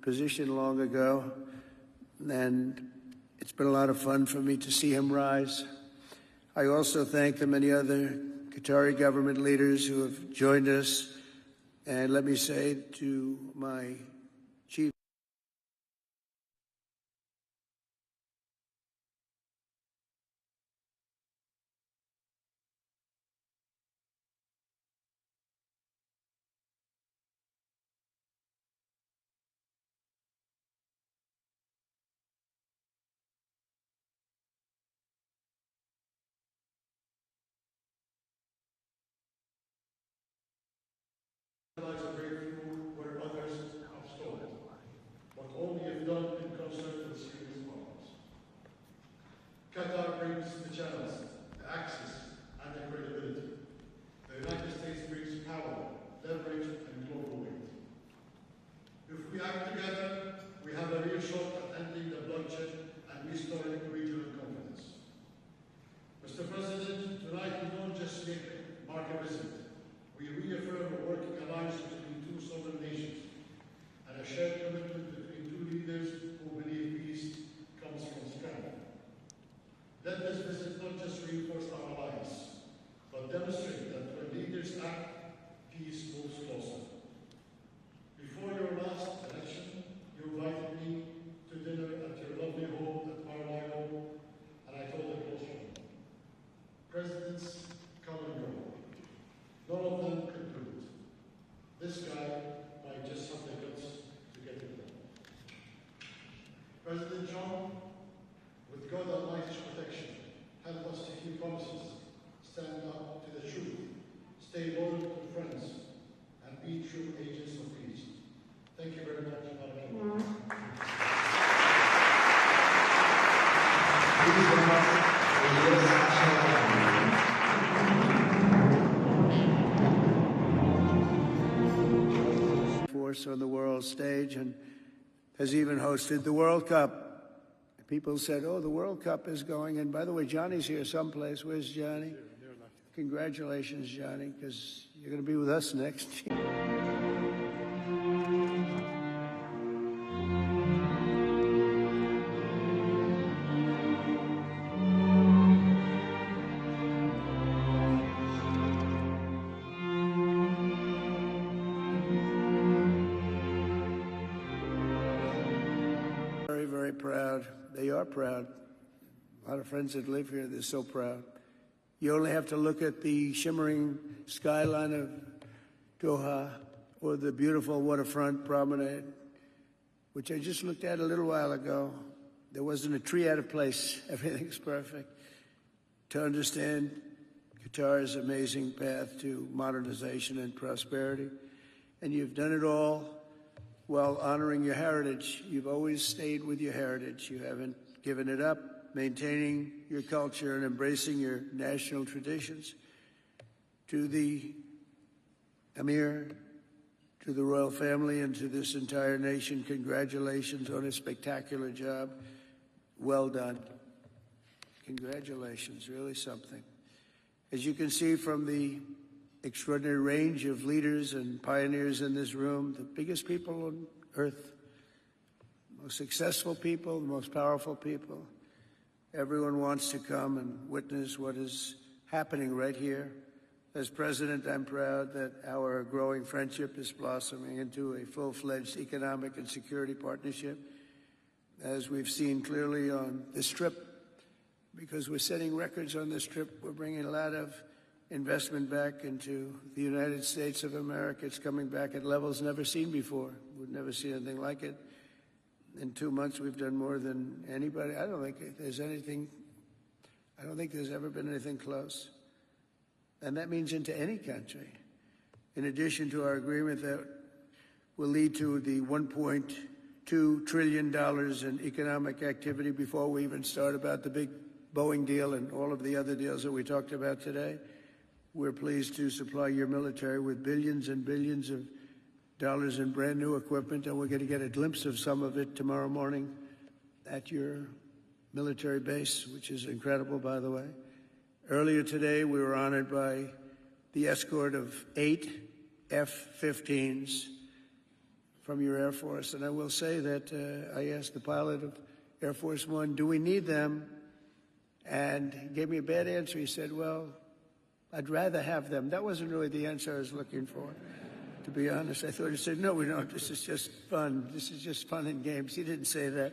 position long ago, and it's been a lot of fun for me to see him rise. I also thank the many other Qatari government leaders who have joined us, and let me say to my chief realize a breakthrough where others have stalled, but only if done in concert with serious partners. Qatar brings the channels, the access, and the credibility. The United States brings power, leverage, and global weight. If we act together, we have a real shot at ending the bloodshed and restoring regional confidence. Mr. President, tonight we don't just mark a visit. We reaffirm a working alliance between two sovereign nations and a shared commitment between two leaders who believe peace comes from strength. Let this visit not just reinforce our alliance, but demonstrate that when leaders act, peace moves closer. Before your last election, you invited me to dinner at your lovely home at Mar-a-Lago, and I told a close friend, presidents come and go. None of them could do it. This guy might just have the guts to get it done. President John, with God Almighty's protection, help us to keep promises, stand up to the truth, stay loyal to friends, and be true agents of peace. Thank you very much. On the world stage and has even hosted the World Cup. People said, oh, the World Cup is going. And by the way, Johnny's here someplace. Where's Johnny? Congratulations, Johnny, because you're going to be with us next. Very proud. They are proud. A lot of friends that live here, they're so proud. You only have to look at the shimmering skyline of Doha or the beautiful waterfront promenade, which I just looked at a little while ago. There wasn't a tree out of place. Everything's perfect. To understand Qatar's amazing path to modernization and prosperity. And you've done it all while honoring your heritage. You've always stayed with your heritage. You haven't given it up, maintaining your culture and embracing your national traditions. To the Emir, to the royal family, and to this entire nation, congratulations on a spectacular job. Well done. Congratulations, really something. As you can see from the extraordinary range of leaders and pioneers in this room, the biggest people on earth, most successful people, the most powerful people. Everyone wants to come and witness what is happening right here. As president, I'm proud that our growing friendship is blossoming into a full-fledged economic and security partnership, as we've seen clearly on this trip. Because we're setting records on this trip, we're bringing a lot of investment back into the United States of America. It's coming back at levels never seen before. We've never seen anything like it. In 2 months, we've done more than anybody. I don't think there's ever been anything close. And that means into any country. In addition to our agreement that will lead to the $1.2 trillion in economic activity before we even start about the big Boeing deal and all of the other deals that we talked about today. We're pleased to supply your military with billions and billions of dollars in brand new equipment, and we're going to get a glimpse of some of it tomorrow morning at your military base, which is incredible, by the way. Earlier today, we were honored by the escort of 8 F-15s from your Air Force. And I will say that I asked the pilot of Air Force One, do we need them? And he gave me a bad answer. He said, well, I'd rather have them. That wasn't really the answer I was looking for, to be honest. I thought he said, no, we don't. This is just fun. This is just fun and games. He didn't say that.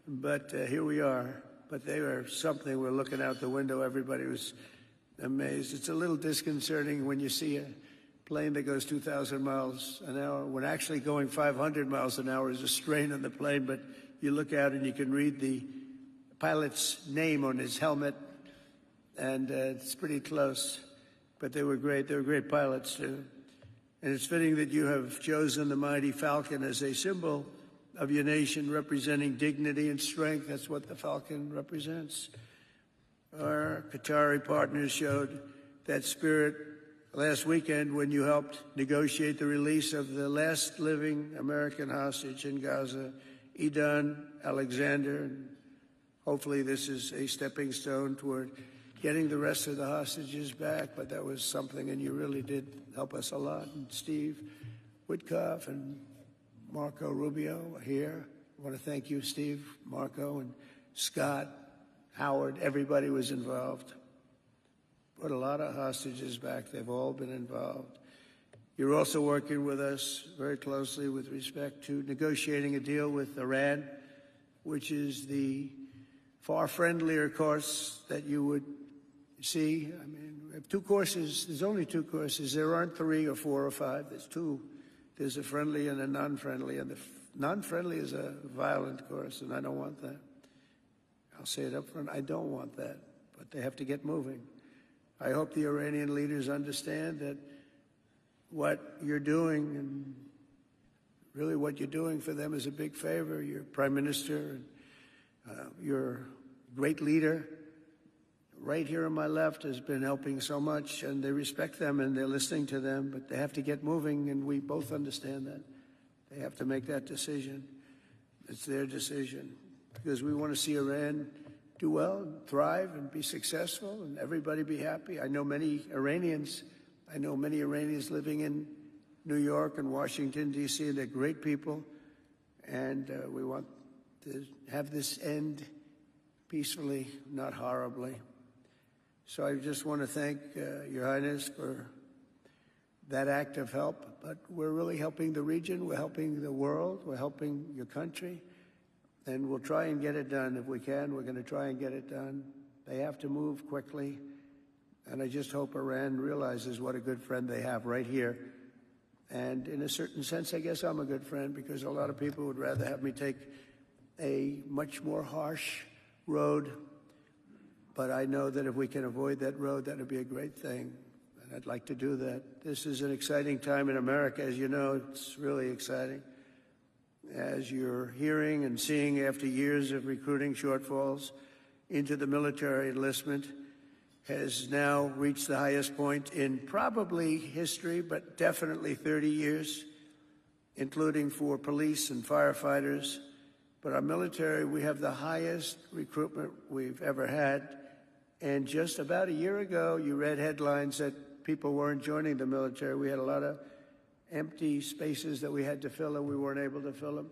But here we are. But they were something. We're looking out the window. Everybody was amazed. It's a little disconcerting when you see a plane that goes 2,000 miles an hour, when actually going 500 miles an hour is a strain on the plane, but you look out and you can read the pilot's name on his helmet, and it's pretty close. But they were great. They were great pilots, too. And it's fitting that you have chosen the mighty Falcon as a symbol of your nation, representing dignity and strength. That's what the Falcon represents. Our Qatari partners showed that spirit last weekend when you helped negotiate the release of the last living American hostage in Gaza, Idan Alexander. And hopefully this is a stepping stone toward getting the rest of the hostages back, but that was something, and you really did help us a lot. And Steve Witkoff and Marco Rubio are here. I want to thank you, Steve, Marco, and Scott, Howard. Everybody was involved. Brought a lot of hostages back. They've all been involved. You're also working with us very closely with respect to negotiating a deal with Iran, which is the far friendlier course that you would see. I mean, we have two courses. There's only two courses. There aren't 3 or 4 or 5. There's 2. There's a friendly and a non-friendly. And the non-friendly is a violent course, and I don't want that. I'll say it up front. I don't want that. But they have to get moving. I hope the Iranian leaders understand that what you're doing, and really what you're doing for them, is a big favor. Your prime minister, and your great leader, right here on my left, has been helping so much, and they respect them and they're listening to them, but they have to get moving, and we both understand that. They have to make that decision. It's their decision, because we want to see Iran do well, and thrive, and be successful, and everybody be happy. I know many Iranians living in New York and Washington, D.C., and they're great people, and we want to have this end peacefully, not horribly. So I just want to thank Your Highness for that act of help, but we're really helping the region, we're helping the world, we're helping your country. And we'll try and get it done if we can. We're going to try and get it done. They have to move quickly. And I just hope Iran realizes what a good friend they have right here. And in a certain sense, I guess I'm a good friend, because a lot of people would rather have me take a much more harsh road. But I know that if we can avoid that road, that would be a great thing. And I'd like to do that. This is an exciting time in America. As you know, it's really exciting. As you're hearing and seeing, after years of recruiting shortfalls into the military, enlistment has now reached the highest point in probably history, but definitely 30 years, including for police and firefighters. But our military, we have the highest recruitment we've ever had. And just about a year ago, you read headlines that people weren't joining the military. We had a lot of empty spaces that we had to fill, and we weren't able to fill them.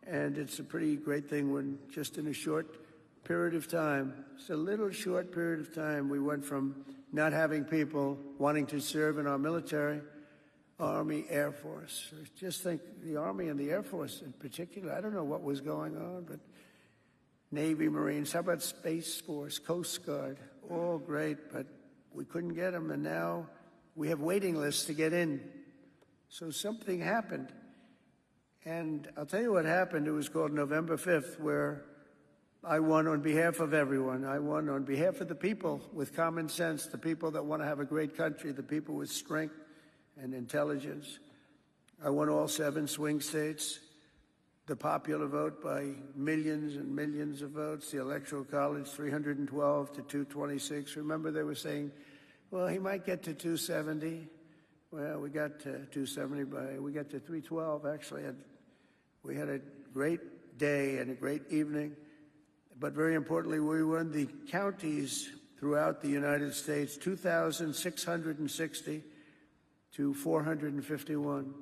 And it's a pretty great thing when just in a short period of time, it's a little short period of time, we went from not having people wanting to serve in our military, Army, Air Force. Just think, the Army and the Air Force in particular, I don't know what was going on, but Navy, Marines, how about Space Force, Coast Guard, all great, but we couldn't get them, and now we have waiting lists to get in. So something happened, and I'll tell you what happened. It was called November 5th, where I won on behalf of everyone. I won on behalf of the people with common sense, the people that want to have a great country, the people with strength and intelligence. I won all 7 swing states, the popular vote by millions and millions of votes, the Electoral College 312 to 226. Remember, they were saying, well, he might get to 270. Well, we got to 270, we got to 312, actually. We had a great day and a great evening. But very importantly, we won the counties throughout the United States, 2,660 to 451.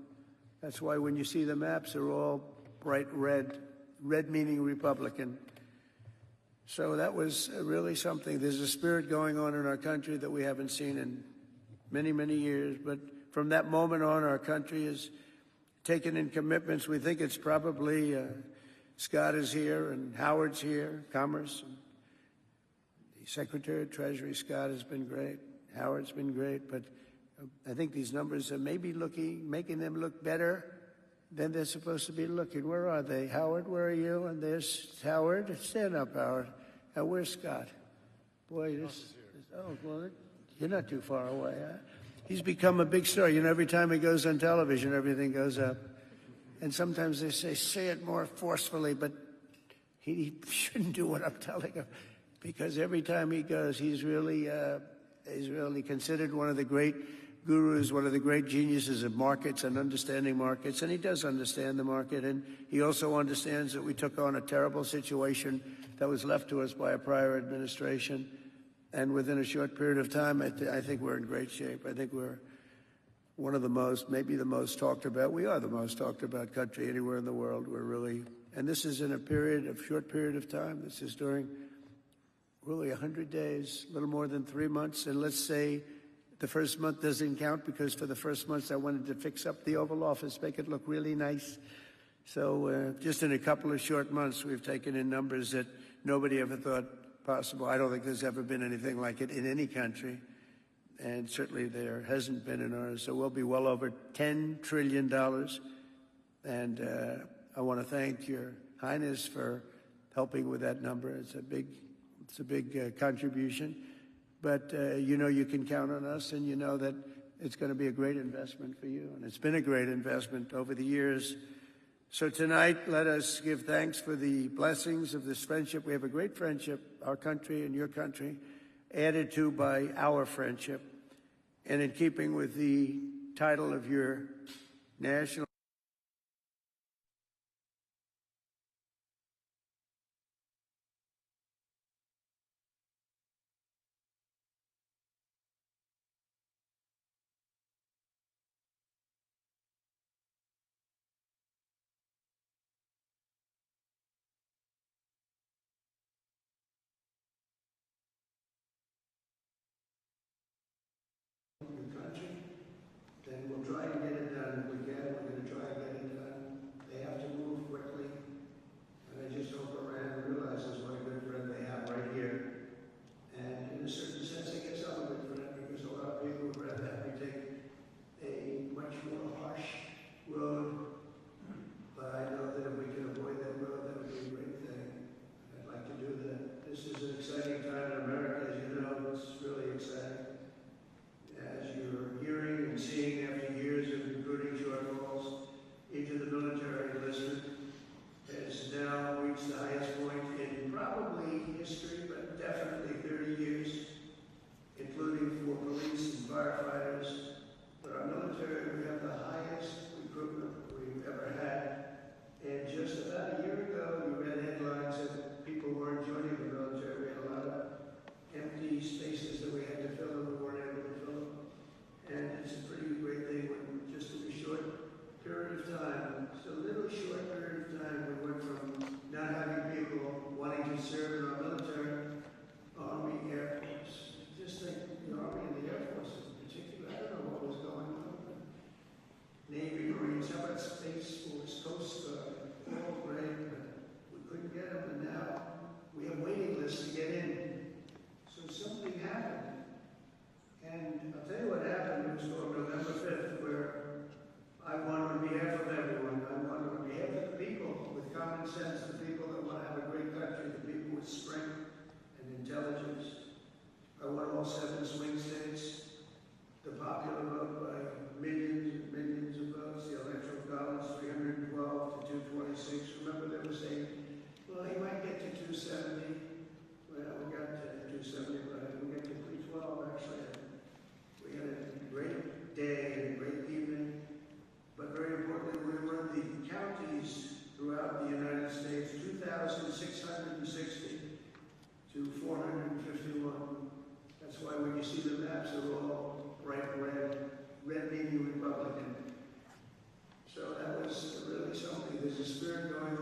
That's why when you see the maps, they're all bright red, red meaning Republican. So that was really something. There's a spirit going on in our country that we haven't seen in many, many years. But from that moment on, our country has taken in commitments. We think it's probably Scott is here and Howard's here, Commerce. The Secretary of Treasury, Scott, has been great. Howard's been great. But I think these numbers are maybe making them look better than they're supposed to be looking. Where are they? Howard, where are you? And there's Howard. Stand up, Howard. And where's Scott? Boy, oh, well, you're not too far away, huh? He's become a big star. You know, every time he goes on television, everything goes up. And sometimes they say it more forcefully, but he shouldn't do what I'm telling him, because every time he goes, he's really considered one of the great gurus, one of the great geniuses of markets and understanding markets. And he does understand the market. And he also understands that we took on a terrible situation that was left to us by a prior administration. And within a short period of time, I think we're in great shape. I think we're one of the most, maybe the most talked about. We are the most talked about country anywhere in the world. We're really, and this is in a short period of time. This is during really 100 days, a little more than 3 months. And let's say the first month doesn't count, because for the first months I wanted to fix up the Oval Office, make it look really nice. So just in a couple of short months, we've taken in numbers that nobody ever thought possible. I don't think there's ever been anything like it in any country, and certainly there hasn't been in ours. So we'll be well over $10 trillion. And I want to thank Your Highness for helping with that number. It's a big contribution. But you know you can count on us, and you know that it's going to be a great investment for you. And it's been a great investment over the years. So tonight, let us give thanks for the blessings of this friendship. We have a great friendship, our country and your country, added to by our friendship. And in keeping with the title of your national country, then we'll try and get it done. If we can, we're going to try and get it done. They have to move quickly. And I just hope Iran realizes what a good friend they have right here. And in a certain sense, I guess I'm a good friend, because a lot of people would rather have me take a much more harsh road. But I know that if we can avoid that road, that would be a great thing. I'd like to do that. This is an exciting time in America, as you know. It's really exciting. As you're hearing and seeing after years of recruiting shortfalls into the military enlistment, has now reached the highest point in probably history, but definitely 30 years, including for police and firefighters. But our military, we have the highest recruitment we've ever had. And just about a year ago, we read headlines that people weren't joining the military. We had a lot of empty spaces that we had to fill, and we weren't able to fill them. And it's a pretty great thing when just in a short period of time, just a little short period of time, we went from not having people wanting to serve in our military, Army, Air Force. Just think the Army and the Air Force in particular, I don't know what was going on. Navy, Marines, how about Space Force, Coast Guard, all great, but we couldn't get them, and now we have waiting lists to get in. So something happened. And I'll tell you what happened. It was on November 5th, where I won on behalf of everyone. I won on behalf of the people with common sense, the people that want to have a great country, the people with strength and intelligence. I won all 7 swing states, the popular vote by millions and millions of votes, the electoral college 312 to 226. Remember, there was well, he might get to 270. Well, we got to 270, but we got to 312, actually. We had a great day and a great evening, but very importantly, we were the counties throughout the United States, 2,660 to 451. That's why when you see the maps, they're all bright red, red meaning Republican. So is really something. There's a spirit going on.